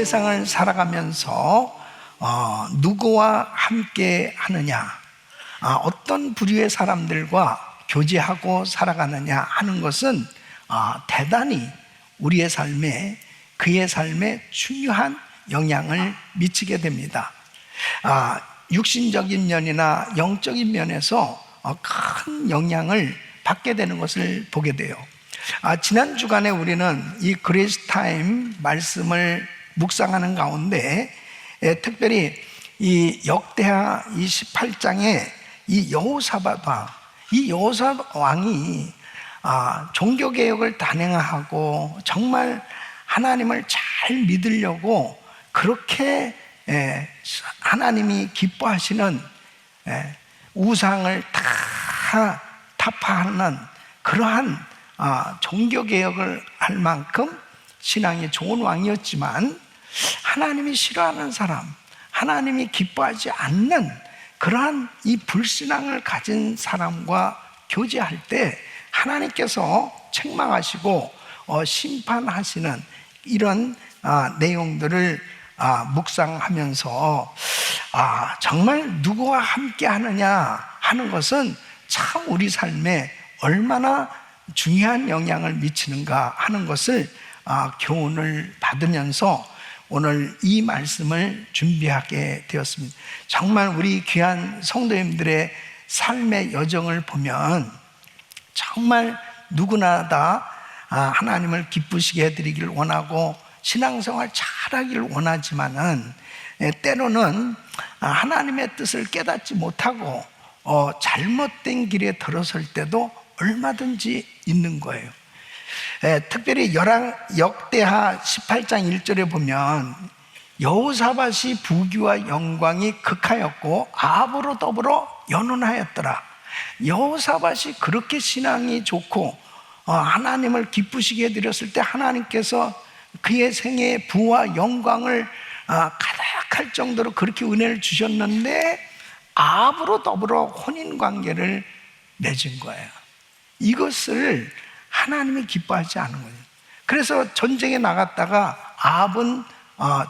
세상을 살아가면서 누구와 함께 하느냐, 어떤 부류의 사람들과 교제하고 살아가느냐 하는 것은 대단히 우리의 삶에, 그의 삶에 중요한 영향을 미치게 됩니다. 육신적인 면이나 영적인 면에서 큰 영향을 받게 되는 것을 보게 돼요. 지난 주간에 우리는 이 그레이스 타임 말씀을 묵상하는 가운데 특별히 이 역대하 28장에 이 여호사밧 왕이 종교개혁을 단행하고 정말 하나님을 잘 믿으려고 그렇게 하나님이 기뻐하시는 우상을 다 타파하는 그러한 종교개혁을 할 만큼 신앙이 좋은 왕이었지만, 하나님이 싫어하는 사람, 하나님이 기뻐하지 않는 그러한 이 불신앙을 가진 사람과 교제할 때 하나님께서 책망하시고 심판하시는 이런 내용들을 묵상하면서 정말 누구와 함께 하느냐 하는 것은 참 우리 삶에 얼마나 중요한 영향을 미치는가 하는 것을 교훈을 받으면서 오늘 이 말씀을 준비하게 되었습니다. 정말 우리 귀한 성도님들의 삶의 여정을 보면 정말 누구나 다 하나님을 기쁘시게 해드리기를 원하고 신앙생활 잘하기를 원하지만은 때로는 하나님의 뜻을 깨닫지 못하고 잘못된 길에 들어설 때도 얼마든지 있는 거예요. 특별히 역대하 18장 1절에 보면 여호사밧이 부귀와 영광이 극하였고 아합으로 더불어 연혼하였더라. 여호사밧이 그렇게 신앙이 좋고 하나님을 기쁘시게 해드렸을 때 하나님께서 그의 생애에 부와 영광을 가득할 정도로 그렇게 은혜를 주셨는데 아합으로 더불어 혼인관계를 맺은 거예요. 이것을 하나님이 기뻐하지 않은 거예요. 그래서 전쟁에 나갔다가 아합은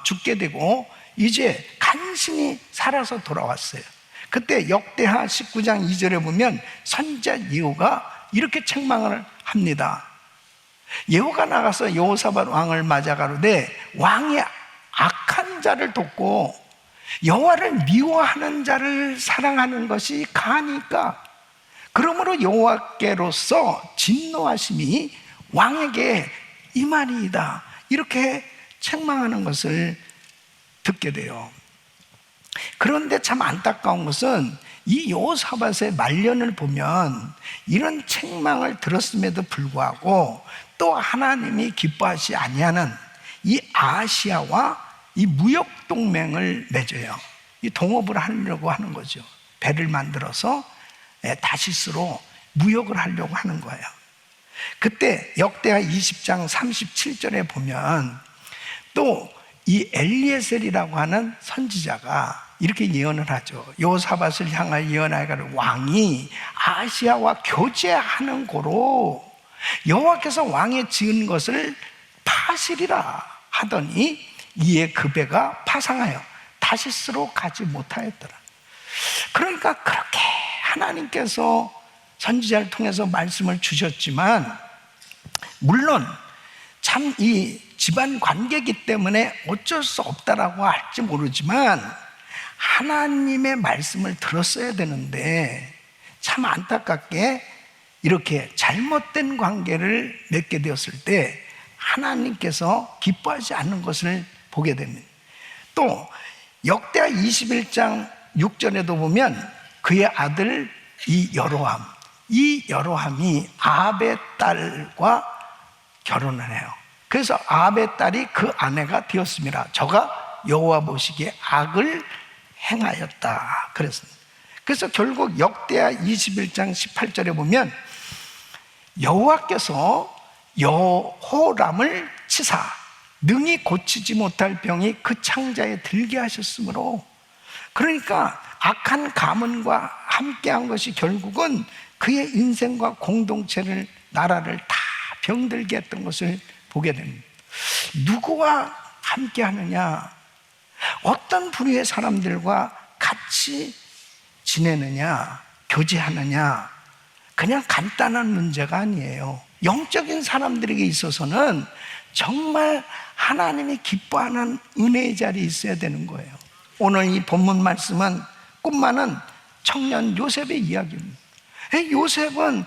죽게 되고 이제 간신히 살아서 돌아왔어요. 그때 역대하 19장 2절에 보면 선지자 예후가 이렇게 책망을 합니다. 예후가 나가서 여호사밧 왕을 맞아 가로되 왕이 악한 자를 돕고 여호와를 미워하는 자를 사랑하는 것이 가하니까 그러므로 여호와께로서 진노하심이 왕에게 임하리이다. 이렇게 책망하는 것을 듣게 돼요. 그런데 참 안타까운 것은 이 여호사밧의 말년을 보면 이런 책망을 들었음에도 불구하고 또 하나님이 기뻐하지 아니하는 이 아시아와 이 무역 동맹을 맺어요. 이 동업을 하려고 하는 거죠. 배를 만들어서 다시스로 무역을 하려고 하는 거예요. 그때 역대하 20장 37절에 보면 또 이 엘리에셀이라고 하는 선지자가 이렇게 예언을 하죠. 여호사밧을 향하여 예언하여 왕이 아시아와 교제하는 고로 여호와께서 왕에 지은 것을 파시리라 하더니 이에 그 배가 파상하여 다시스로 가지 못하였더라. 그러니까 그렇게 하나님께서 선지자를 통해서 말씀을 주셨지만, 물론 참 이 집안 관계이기 때문에 어쩔 수 없다라고 할지 모르지만 하나님의 말씀을 들었어야 되는데 참 안타깝게 이렇게 잘못된 관계를 맺게 되었을 때 하나님께서 기뻐하지 않는 것을 보게 됩니다. 또 역대하 21장 6절에도 보면 그의 아들 이 여로함이 아합의 딸과 결혼을 해요. 그래서 아합의 딸이 그 아내가 되었습니다. 저가 여호와 보시기에 악을 행하였다 그랬습니다. 그래서 결국 역대하 21장 18절에 보면 여호와께서 여호람을 치사 능히 고치지 못할 병이 그 창자에 들게 하셨으므로, 그러니까 악한 가문과 함께한 것이 결국은 그의 인생과 공동체를, 나라를 다 병들게 했던 것을 보게 됩니다. 누구와 함께 하느냐, 어떤 부류의 사람들과 같이 지내느냐, 교제하느냐, 그냥 간단한 문제가 아니에요. 영적인 사람들에게 있어서는 정말 하나님이 기뻐하는 은혜의 자리에 있어야 되는 거예요. 오늘 이 본문 말씀은 꿈 많은 청년 요셉의 이야기입니다. 요셉은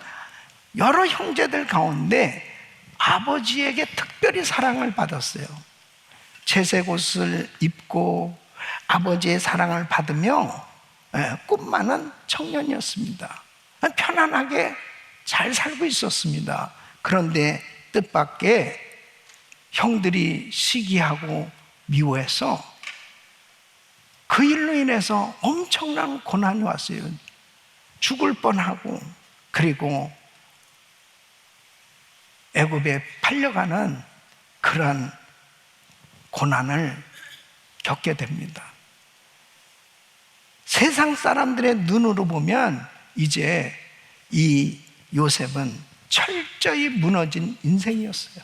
여러 형제들 가운데 아버지에게 특별히 사랑을 받았어요. 채색 옷을 입고 아버지의 사랑을 받으며 꿈 많은 청년이었습니다. 편안하게 잘 살고 있었습니다. 그런데 뜻밖의 형들이 시기하고 미워해서 그 일로 인해서 엄청난 고난이 왔어요. 죽을 뻔하고, 그리고 애굽에 팔려가는 그런 고난을 겪게 됩니다. 세상 사람들의 눈으로 보면 이제 이 요셉은 철저히 무너진 인생이었어요.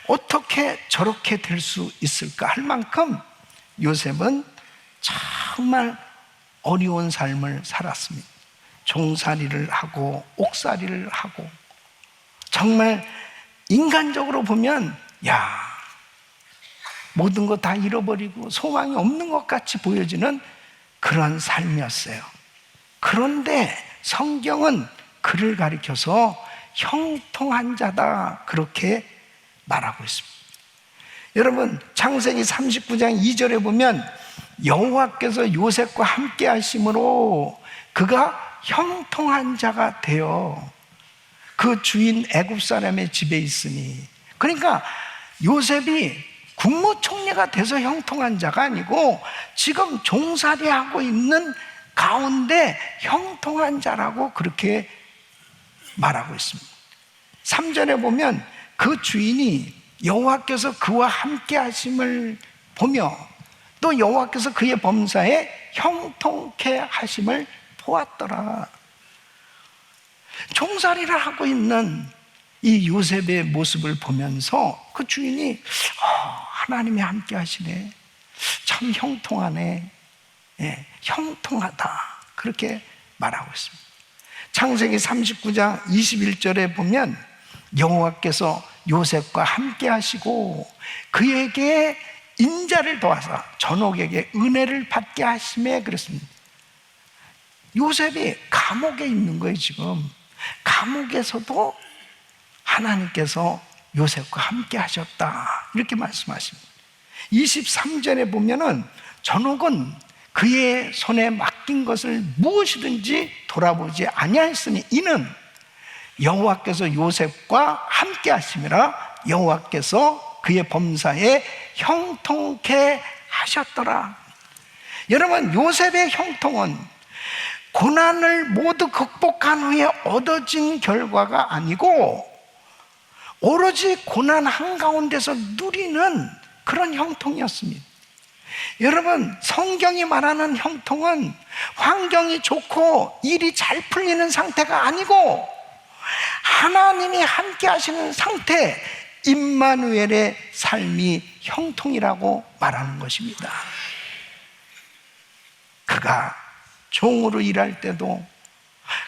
어떻게 저렇게 될 수 있을까 할 만큼 요셉은 정말 어려운 삶을 살았습니다. 종살이를 하고 옥살이를 하고, 정말 인간적으로 보면 모든 거 다 잃어버리고 소망이 없는 것 같이 보여지는 그런 삶이었어요. 그런데 성경은 그를 가리켜서 형통한 자다, 그렇게 말하고 있습니다. 여러분, 창세기 39장 2절에 보면 여호와께서 요셉과 함께 하심으로 그가 형통한 자가 되어 그 주인 애굽 사람의 집에 있으니, 그러니까 요셉이 국무총리가 돼서 형통한 자가 아니고 지금 종살이하고 있는 가운데 형통한 자라고 그렇게 말하고 있습니다. 3절에 보면 그 주인이 여호와께서 그와 함께 하심을 보며 또 여호와께서 그의 범사에 형통케 하심을 보았더라. 종살이를 하고 있는 이 요셉의 모습을 보면서 그 주인이 하나님이 함께 하시네, 참 형통하네, 형통하다, 그렇게 말하고 있습니다. 창세기 39장 21절에 보면 여호와께서 요셉과 함께 하시고 그에게 인자를 도와서 전옥에게 은혜를 받게 하심에, 그랬습니다. 요셉이 감옥에 있는 거예요. 지금 감옥에서도 하나님께서 요셉과 함께 하셨다, 이렇게 말씀하십니다. 23절에 보면은 전옥은 그의 손에 맡긴 것을 무엇이든지 돌아보지 아니하였으니 이는 여호와께서 요셉과 함께 하심이라, 여호와께서 그의 범사에 형통케 하셨더라. 여러분, 요셉의 형통은 고난을 모두 극복한 후에 얻어진 결과가 아니고 오로지 고난 한가운데서 누리는 그런 형통이었습니다. 여러분, 성경이 말하는 형통은 환경이 좋고 일이 잘 풀리는 상태가 아니고 하나님이 함께 하시는 상태, 임마누엘의 삶이 형통이라고 말하는 것입니다. 그가 종으로 일할 때도,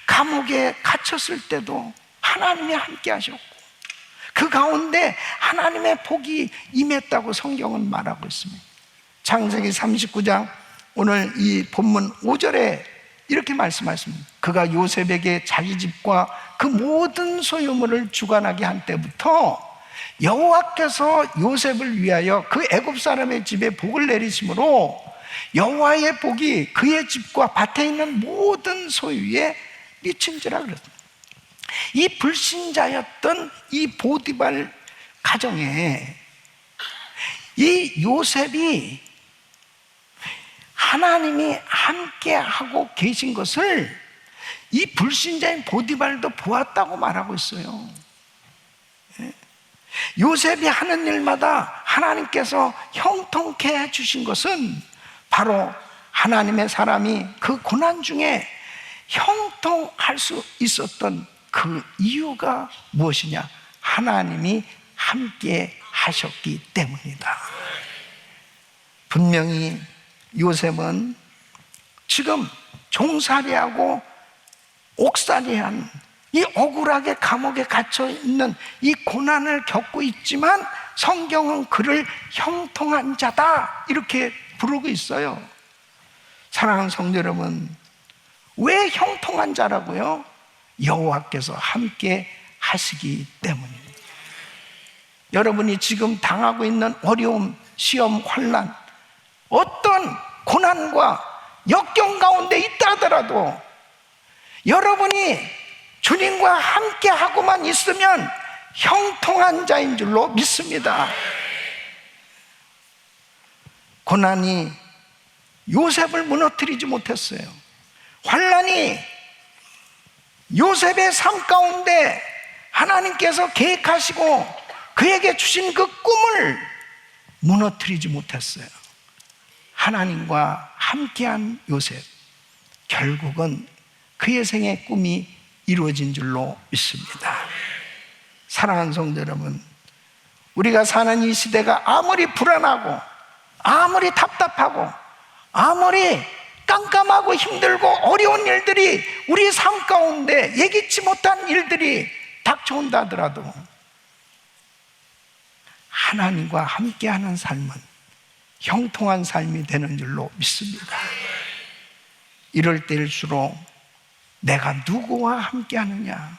감옥에 갇혔을 때도 하나님이 함께 하셨고 그 가운데 하나님의 복이 임했다고 성경은 말하고 있습니다. 창세기 39장 오늘 이 본문 5절에 이렇게 말씀하십니다. 그가 요셉에게 자기 집과 그 모든 소유물을 주관하게 한 때부터 여호와께서 요셉을 위하여 그 애굽 사람의 집에 복을 내리심으로 여호와의 복이 그의 집과 밭에 있는 모든 소유에 미친지라 그랬습니다. 이 불신자였던 이 보디발 가정에 이 요셉이 하나님이 함께 하고 계신 것을 이 불신자인 보디발도 보았다고 말하고 있어요. 요셉이 하는 일마다 하나님께서 형통케 해주신 것은 바로 하나님의 사람이 그 고난 중에 형통할 수 있었던 그 이유가 무엇이냐? 하나님이 함께 하셨기 때문이다. 분명히 요셉은 지금 종살이하고 옥살이한 이 억울하게 감옥에 갇혀 있는 이 고난을 겪고 있지만 성경은 그를 형통한 자다 이렇게 부르고 있어요. 사랑하는 성도 여러분, 왜 형통한 자라고요? 여호와께서 함께 하시기 때문입니다. 여러분이 지금 당하고 있는 어려움, 시험, 환난, 어떤 고난과 역경 가운데 있다 하더라도 여러분이 주님과 함께 하고만 있으면 형통한 자인 줄로 믿습니다. 고난이 요셉을 무너뜨리지 못했어요. 환난이 요셉의 삶 가운데 하나님께서 계획하시고 그에게 주신 그 꿈을 무너뜨리지 못했어요. 하나님과 함께한 요셉, 결국은 그의 생의 꿈이 이루어진 줄로 믿습니다. 사랑하는 성도 여러분, 우리가 사는 이 시대가 아무리 불안하고 아무리 답답하고 아무리 깜깜하고 힘들고 어려운 일들이 우리 삶 가운데 예기치 못한 일들이 닥쳐온다 하더라도 하나님과 함께하는 삶은 형통한 삶이 되는 줄로 믿습니다. 이럴 때일수록 내가 누구와 함께하느냐,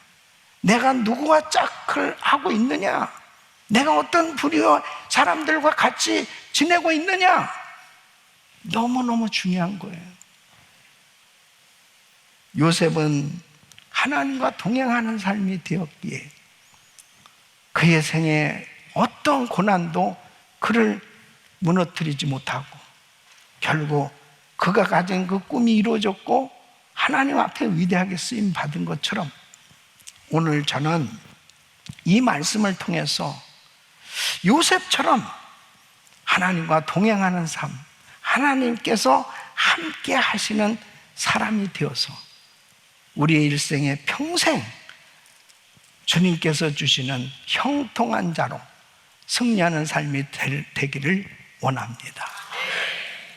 내가 누구와 짝을 하고 있느냐, 내가 어떤 부류의 사람들과 같이 지내고 있느냐, 너무너무 중요한 거예요. 요셉은 하나님과 동행하는 삶이 되었기에 그의 생에 어떤 고난도 그를 무너뜨리지 못하고 결국 그가 가진 그 꿈이 이루어졌고 하나님 앞에 위대하게 쓰임 받은 것처럼 오늘 저는 이 말씀을 통해서 요셉처럼 하나님과 동행하는 삶, 하나님께서 함께 하시는 사람이 되어서 우리의 일생에 평생 주님께서 주시는 형통한 자로 승리하는 삶이 되기를 원합니다.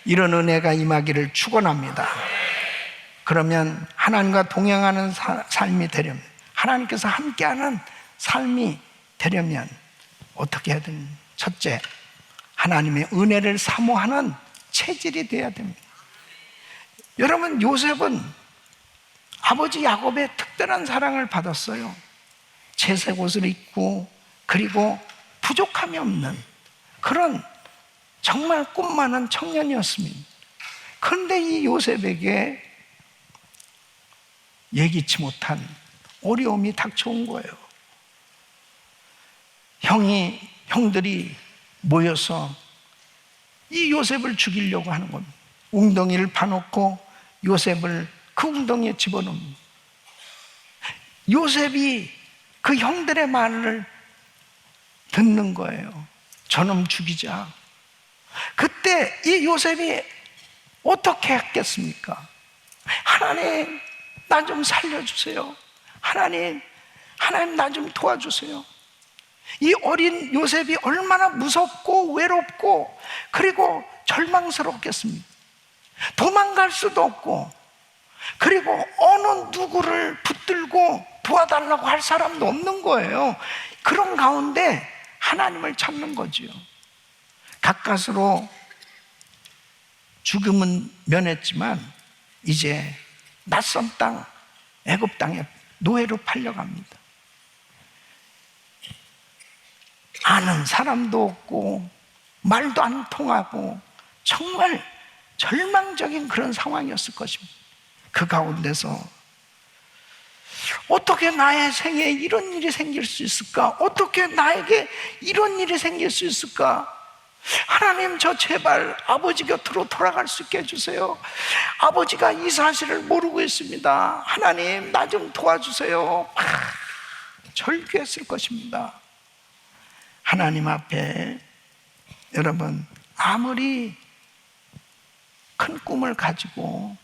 이런 은혜가 임하기를 축원합니다. 그러면 하나님과 동행하는 삶이 되려면, 하나님께서 함께하는 삶이 되려면 어떻게 하든 첫째, 하나님의 은혜를 사모하는 체질이 되어야 됩니다. 여러분, 요셉은 아버지 야곱의 특별한 사랑을 받았어요. 채색 옷을 입고 그리고 부족함이 없는 그런 정말 꿈 많은 청년이었습니다. 그런데 이 요셉에게 예기치 못한 어려움이 닥쳐온 거예요. 형들이 모여서 이 요셉을 죽이려고 하는 겁니다. 웅덩이를 파놓고 요셉을 그 웅덩이에 집어넣습니다. 요셉이 그 형들의 말을 듣는 거예요. 저놈 죽이자. 그때 이 요셉이 어떻게 했겠습니까? 하나님, 나 좀 살려주세요. 하나님 나 좀 도와주세요. 이 어린 요셉이 얼마나 무섭고 외롭고 그리고 절망스럽겠습니까? 도망갈 수도 없고 그리고 어느 누구를 붙들고 도와달라고 할 사람도 없는 거예요. 그런 가운데 하나님을 찾는 거지요. 가까스로 죽음은 면했지만 이제 낯선 땅 애굽 땅에 노예로 팔려갑니다. 아는 사람도 없고 말도 안 통하고 정말 절망적인 그런 상황이었을 것입니다. 그 가운데서 어떻게 나의 생에 이런 일이 생길 수 있을까? 어떻게 나에게 이런 일이 생길 수 있을까? 하나님, 저 제발 아버지 곁으로 돌아갈 수 있게 해주세요. 아버지가 이 사실을 모르고 있습니다. 하나님, 나 좀 도와주세요. 절규했을 것입니다. 하나님 앞에 여러분, 아무리 큰 꿈을 가지고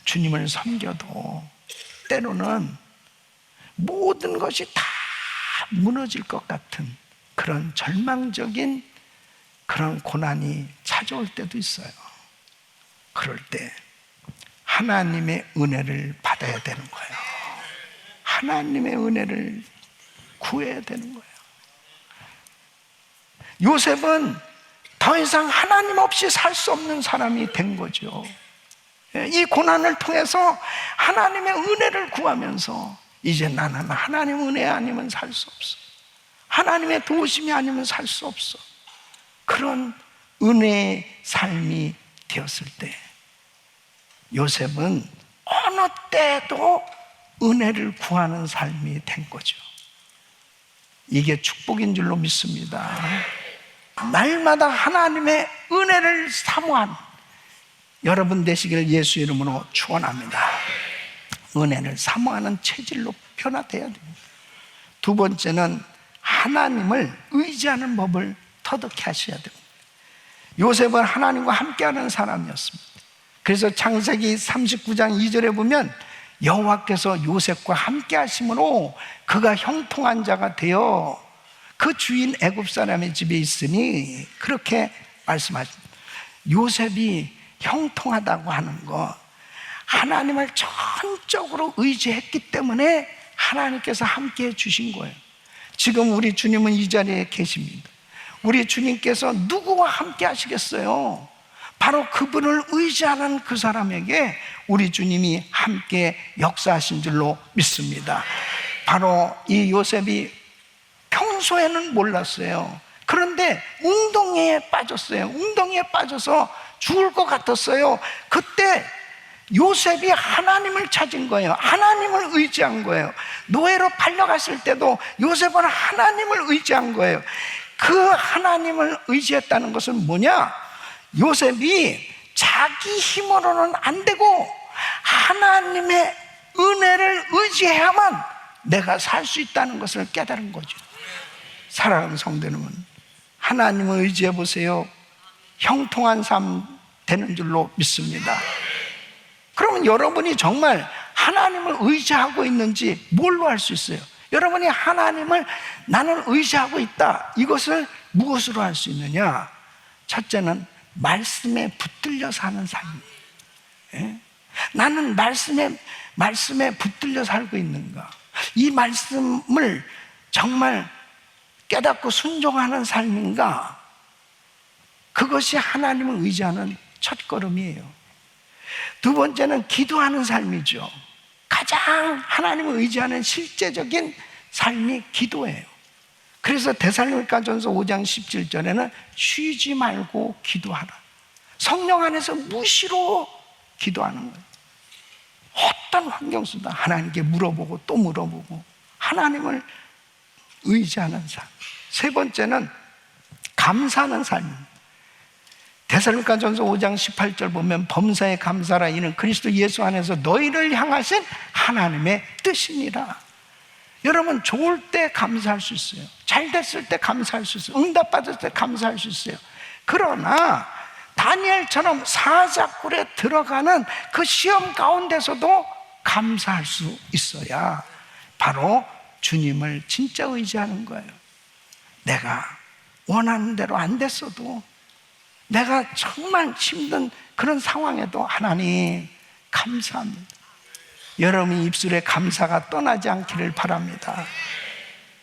주님을 섬겨도 때로는 모든 것이 다 무너질 것 같은 그런 절망적인 그런 고난이 찾아올 때도 있어요. 그럴 때 하나님의 은혜를 받아야 되는 거예요. 하나님의 은혜를 구해야 되는 거예요. 요셉은 더 이상 하나님 없이 살 수 없는 사람이 된 거죠. 이 고난을 통해서 하나님의 은혜를 구하면서 이제 나는 하나님 은혜 아니면 살 수 없어. 하나님의 도우심이 아니면 살 수 없어. 그런 은혜의 삶이 되었을 때 요셉은 어느 때도 은혜를 구하는 삶이 된 거죠. 이게 축복인 줄로 믿습니다. 날마다 하나님의 은혜를 사모한 여러분 되시기를 예수 이름으로 축원합니다. 은혜를 사모하는 체질로 변화되어야 됩니다. 두 번째는 하나님을 의지하는 법을 터득해 하셔야 됩니다. 요셉은 하나님과 함께하는 사람이었습니다. 그래서 창세기 39장 2절에 보면 여호와께서 요셉과 함께 하심으로 그가 형통한 자가 되어 그 주인 애굽 사람의 집에 있으니, 그렇게 말씀하십니다. 요셉이 형통하다고 하는 것, 하나님을 전적으로 의지했기 때문에 하나님께서 함께 해주신 거예요. 지금 우리 주님은 이 자리에 계십니다. 우리 주님께서 누구와 함께 하시겠어요? 바로 그분을 의지하는 그 사람에게 우리 주님이 함께 역사하신 줄로 믿습니다. 바로 이 요셉이 평소에는 몰랐어요. 그런데 웅덩이에 빠졌어요. 웅덩이에 빠져서 죽을 것 같았어요. 그때 요셉이 하나님을 찾은 거예요. 하나님을 의지한 거예요. 노예로 팔려갔을 때도 요셉은 하나님을 의지한 거예요. 그 하나님을 의지했다는 것은 뭐냐? 요셉이 자기 힘으로는 안 되고 하나님의 은혜를 의지해야만 내가 살 수 있다는 것을 깨달은 거죠. 사랑하는 성도 여러분, 하나님을 의지해 보세요. 형통한 삶 되는 줄로 믿습니다. 그러면 여러분이 정말 하나님을 의지하고 있는지 뭘로 알 수 있어요? 여러분이 하나님을 나는 의지하고 있다, 이것을 무엇으로 알 수 있느냐? 첫째는 말씀에 붙들려 사는 삶이에요. 예? 나는 말씀에 붙들려 살고 있는가? 이 말씀을 정말 깨닫고 순종하는 삶인가? 그것이 하나님을 의지하는 첫걸음이에요. 두 번째는 기도하는 삶이죠. 가장 하나님을 의지하는 실제적인 삶이 기도예요. 그래서 데살로니가전서 5장 17절에는 쉬지 말고 기도하라. 성령 안에서 무시로 기도하는 거예요. 어떤 환경 속에도 하나님께 물어보고 또 물어보고 하나님을 의지하는 삶. 세 번째는 감사하는 삶입니다. 데살로니가전서 5장 18절 보면 범사에 감사라, 이는 그리스도 예수 안에서 너희를 향하신 하나님의 뜻이니라. 여러분, 좋을 때 감사할 수 있어요. 잘 됐을 때 감사할 수 있어요. 응답받을 때 감사할 수 있어요. 그러나 다니엘처럼 사자굴에 들어가는 그 시험 가운데서도 감사할 수 있어야 바로 주님을 진짜 의지하는 거예요. 내가 원하는 대로 안 됐어도, 내가 정말 힘든 그런 상황에도 하나님 감사합니다. 여러분 입술에 감사가 떠나지 않기를 바랍니다.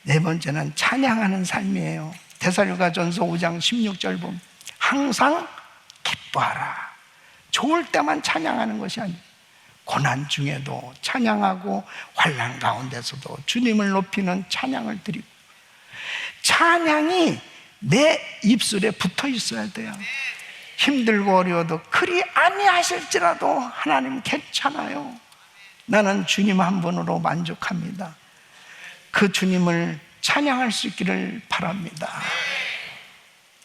네 번째는 찬양하는 삶이에요. 데살로니가전서 5장 16절 보면 항상 기뻐하라. 좋을 때만 찬양하는 것이 아니에요. 고난 중에도 찬양하고 환난 가운데서도 주님을 높이는 찬양을 드리고, 찬양이 내 입술에 붙어 있어야 돼요. 힘들고 어려워도 그리 아니하실지라도 하나님 괜찮아요. 나는 주님 한 분으로 만족합니다. 그 주님을 찬양할 수 있기를 바랍니다.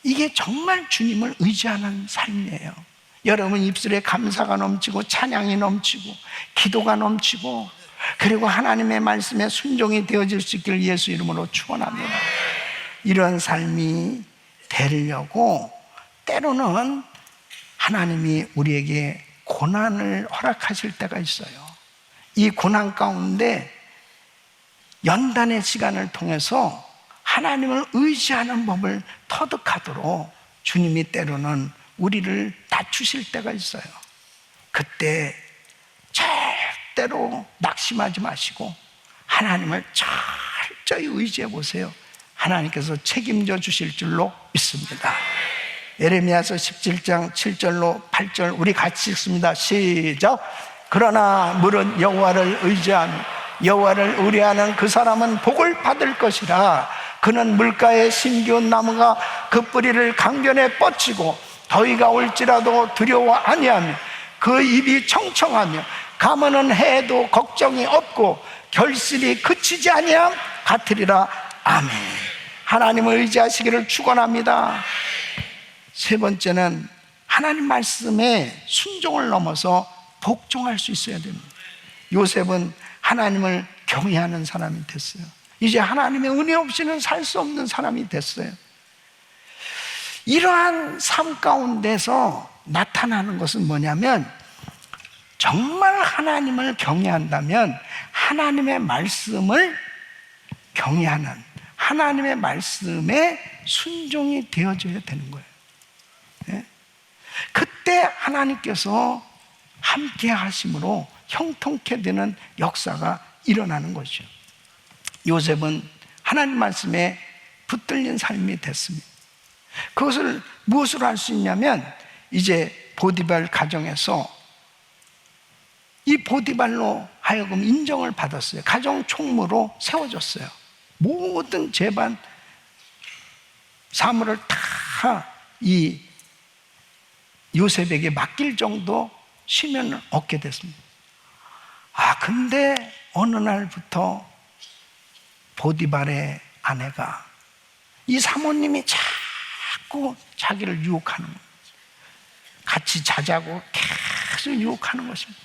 이게 정말 주님을 의지하는 삶이에요. 여러분 입술에 감사가 넘치고 찬양이 넘치고 기도가 넘치고, 그리고 하나님의 말씀에 순종이 되어질 수 있기를 예수 이름으로 축원합니다. 이런 삶이 되려고 때로는 하나님이 우리에게 고난을 허락하실 때가 있어요. 이 고난 가운데 연단의 시간을 통해서 하나님을 의지하는 법을 터득하도록 주님이 때로는 우리를 낮추실 때가 있어요. 그때 절대로 낙심하지 마시고 하나님을 철저히 의지해 보세요. 하나님께서 책임져 주실 줄로 믿습니다. 예레미야서 17장 7절로 8절 우리 같이 읽습니다. 시작. 그러나 물은 여호와를 의지하며 여호와를 의뢰하는 그 사람은 복을 받을 것이라. 그는 물가에 심기운 나무가 그 뿌리를 강변에 뻗치고 더위가 올지라도 두려워 아니하며 그 입이 청청하며 가무는 해에도 걱정이 없고 결실이 그치지 아니함 같으리라. 아멘. 하나님을 의지하시기를 축원합니다. 세 번째는 하나님 말씀에 순종을 넘어서 복종할 수 있어야 됩니다. 요셉은 하나님을 경외하는 사람이 됐어요. 이제 하나님의 은혜 없이는 살 수 없는 사람이 됐어요. 이러한 삶 가운데서 나타나는 것은 뭐냐면, 정말 하나님을 경외한다면 하나님의 말씀을 경외하는, 하나님의 말씀에 순종이 되어져야 되는 거예요. 네? 그때 하나님께서 함께 하심으로 형통케 되는 역사가 일어나는 것이죠. 요셉은 하나님 말씀에 붙들린 삶이 됐습니다. 그것을 무엇으로 할 수 있냐면, 이제 보디발 가정에서 이 보디발로 하여금 인정을 받았어요. 가정 총무로 세워졌어요. 모든 재반 사무를 다 이 요셉에게 맡길 정도 시면을 얻게 됐습니다. 근데 어느 날부터 보디발의 아내가, 이 사모님이 자꾸 자기를 유혹하는 거예요. 같이 자자고 계속 유혹하는 것입니다.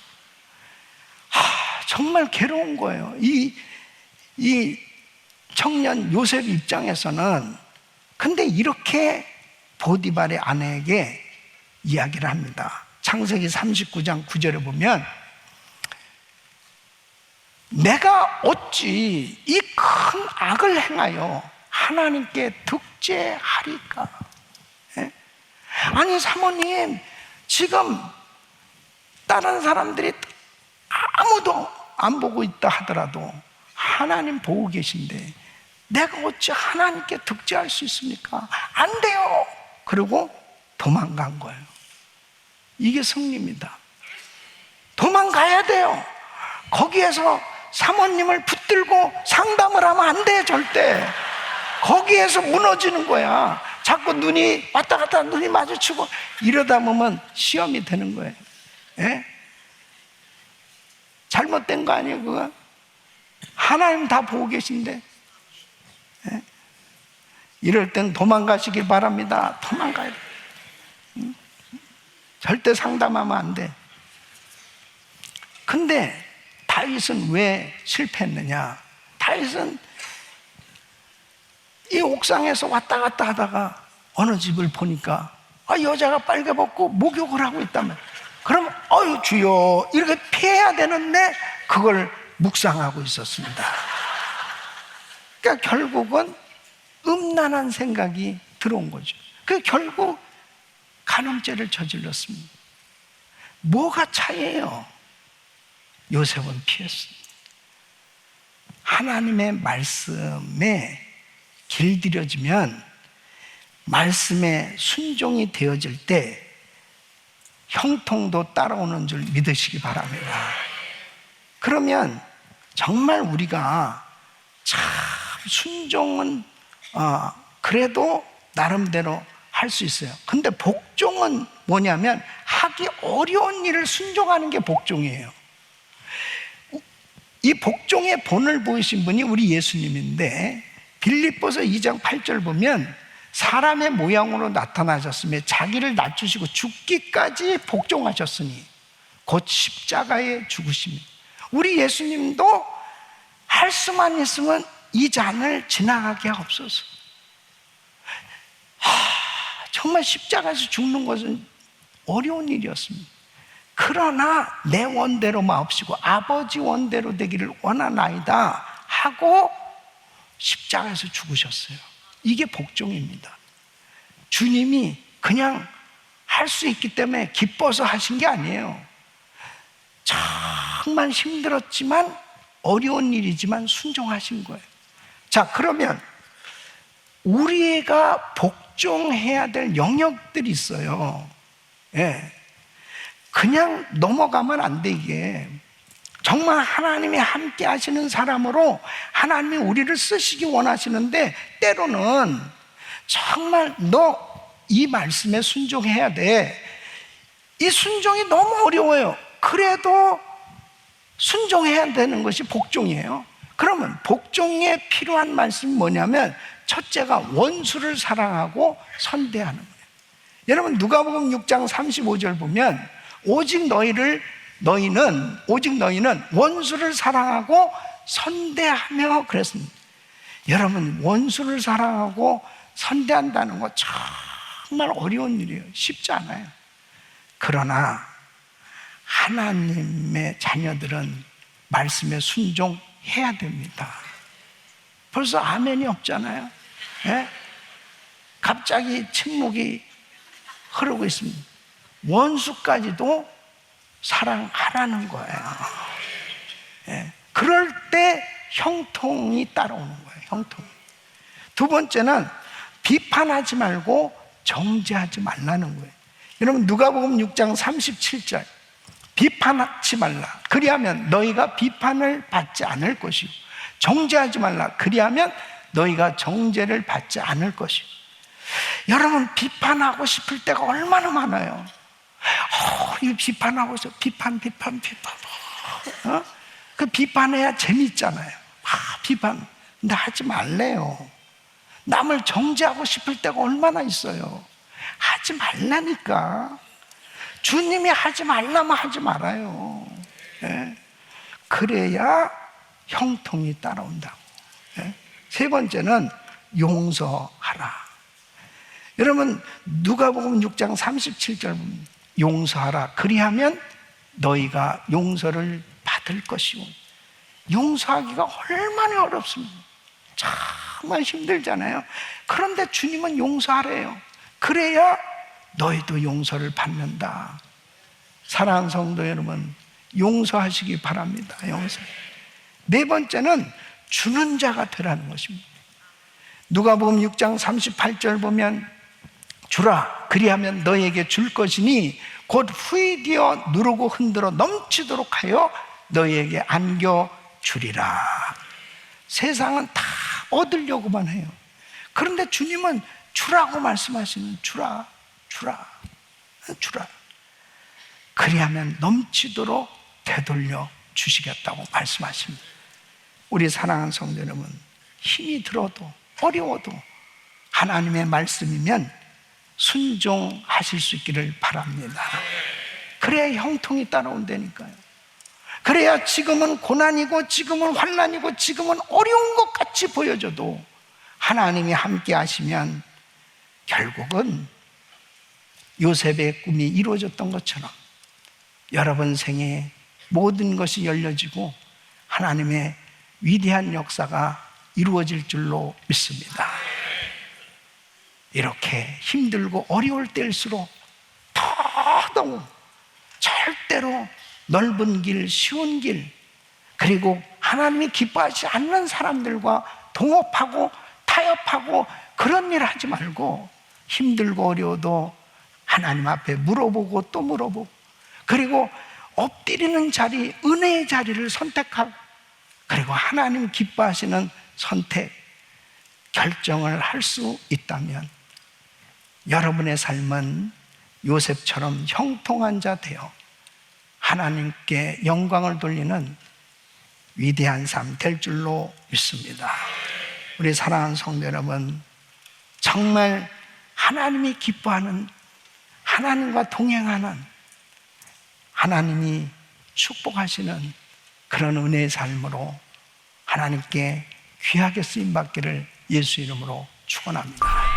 정말 괴로운 거예요. 이 청년 요셉 입장에서는. 근데 이렇게 보디발의 아내에게 이야기를 합니다. 창세기 39장 9절에 보면, 내가 어찌 이 큰 악을 행하여 하나님께 득죄하리까? 아니 사모님, 지금 다른 사람들이 아무도 안 보고 있다 하더라도 하나님 보고 계신데 내가 어찌 하나님께 득죄할 수 있습니까? 안 돼요. 그리고 도망간 거예요. 이게 승리입니다. 도망가야 돼요. 거기에서 사모님을 붙들고 상담을 하면 안 돼, 절대. 거기에서 무너지는 거야. 자꾸 눈이 왔다 갔다 눈이 마주치고 이러다 보면 시험이 되는 거예요. 예? 잘못된 거 아니에요, 그거? 하나님 다 보고 계신데. 예? 이럴 땐 도망가시길 바랍니다. 도망가야 돼. 절대 상담하면 안 돼. 근데 다윗은 왜 실패했느냐? 다윗은 이 옥상에서 왔다 갔다 하다가 어느 집을 보니까 여자가 빨개 벗고 목욕을 하고 있다면, 그러면 주여 이렇게 피해야 되는데 그걸 묵상하고 있었습니다. 그러니까 결국은 음란한 생각이 들어온 거죠. 그 결국 간음죄를 저질렀습니다. 뭐가 차이예요? 요셉은 피했습니다. 하나님의 말씀에 길들여지면, 말씀에 순종이 되어질 때 형통도 따라오는 줄 믿으시기 바랍니다. 그러면 정말 우리가 참 순종은 그래도 나름대로 할 수 있어요. 근데 복종은 뭐냐면, 하기 어려운 일을 순종하는 게 복종이에요. 이 복종의 본을 보이신 분이 우리 예수님인데, 빌립보서 2장 8절 보면, 사람의 모양으로 나타나셨으며 자기를 낮추시고 죽기까지 복종하셨으니 곧 십자가에 죽으십니다. 우리 예수님도 할 수만 있으면 이 잔을 지나가게 하옵소서. 정말 십자가에서 죽는 것은 어려운 일이었습니다. 그러나 내 원대로 마옵시고 아버지 원대로 되기를 원하나이다 하고 십자가에서 죽으셨어요. 이게 복종입니다. 주님이 그냥 할 수 있기 때문에 기뻐서 하신 게 아니에요. 정말 힘들었지만 어려운 일이지만 순종하신 거예요. 자, 그러면 우리가 복종해야 될 영역들이 있어요. 예. 그냥 넘어가면 안 돼. 이게 정말 하나님이 함께 하시는 사람으로 하나님이 우리를 쓰시기 원하시는데, 때로는 정말 너 이 말씀에 순종해야 돼. 이 순종이 너무 어려워요. 그래도 순종해야 되는 것이 복종이에요. 그러면 복종에 필요한 말씀이 뭐냐면, 첫째가 원수를 사랑하고 선대하는 거예요. 여러분, 누가복음 6장 35절 보면 오직 너희는 원수를 사랑하고 선대하며 그랬습니다. 여러분, 원수를 사랑하고 선대한다는 거 정말 어려운 일이에요. 쉽지 않아요. 그러나 하나님의 자녀들은 말씀에 순종해야 됩니다. 벌써 아멘이 없잖아요. 예? 갑자기 침묵이 흐르고 있습니다. 원수까지도 사랑하라는 거예요. 예. 그럴 때 형통이 따라오는 거예요. 형통. 두 번째는 비판하지 말고 정죄하지 말라는 거예요. 여러분, 누가복음 6장 37절, 비판하지 말라. 그리하면 너희가 비판을 받지 않을 것이요, 정죄하지 말라. 그리하면 너희가 정죄를 받지 않을 것이요. 여러분, 비판하고 싶을 때가 얼마나 많아요. 이 비판하고 있어. 비판. 그 비판해야 재밌잖아요. 비판. 근데 하지 말래요. 남을 정죄하고 싶을 때가 얼마나 있어요. 하지 말라니까. 주님이 하지 말라면 하지 말아요. 예? 그래야 형통이 따라온다고. 예? 세 번째는 용서하라. 여러분, 누가복음 6장 37절 보면 용서하라. 그리하면 너희가 용서를 받을 것이오. 용서하기가 얼마나 어렵습니까? 정말 힘들잖아요. 그런데 주님은 용서하래요. 그래야 너희도 용서를 받는다. 사랑하는 성도 여러분, 용서하시기 바랍니다. 용서. 네 번째는 주는 자가 되라는 것입니다. 누가복음 6장 38절 보면 주라. 그리하면 너희에게 줄 것이니 곧 후이되어 누르고 흔들어 넘치도록 하여 너희에게 안겨 주리라. 세상은 다 얻으려고만 해요. 그런데 주님은 주라고 말씀하시는, 주라. 그리하면 넘치도록 되돌려 주시겠다고 말씀하십니다. 우리 사랑하는 성도 여러분, 힘이 들어도 어려워도 하나님의 말씀이면 순종하실 수 있기를 바랍니다. 그래야 형통이 따라온다니까요. 그래야 지금은 고난이고 지금은 환난이고 지금은 어려운 것 같이 보여져도 하나님이 함께 하시면 결국은 요셉의 꿈이 이루어졌던 것처럼 여러분 생에 모든 것이 열려지고 하나님의 위대한 역사가 이루어질 줄로 믿습니다. 이렇게 힘들고 어려울 때일수록 더더욱 절대로 넓은 길, 쉬운 길, 그리고 하나님이 기뻐하지 않는 사람들과 동업하고 타협하고 그런 일 하지 말고 힘들고 어려워도 하나님 앞에 물어보고 또 물어보고, 그리고 엎드리는 자리, 은혜의 자리를 선택하고, 그리고 하나님 기뻐하시는 선택, 결정을 할 수 있다면 여러분의 삶은 요셉처럼 형통한 자 되어 하나님께 영광을 돌리는 위대한 삶 될 줄로 믿습니다. 우리 사랑하는 성도 여러분, 정말 하나님이 기뻐하는, 하나님과 동행하는, 하나님이 축복하시는 그런 은혜의 삶으로 하나님께 귀하게 쓰임받기를 예수 이름으로 축원합니다.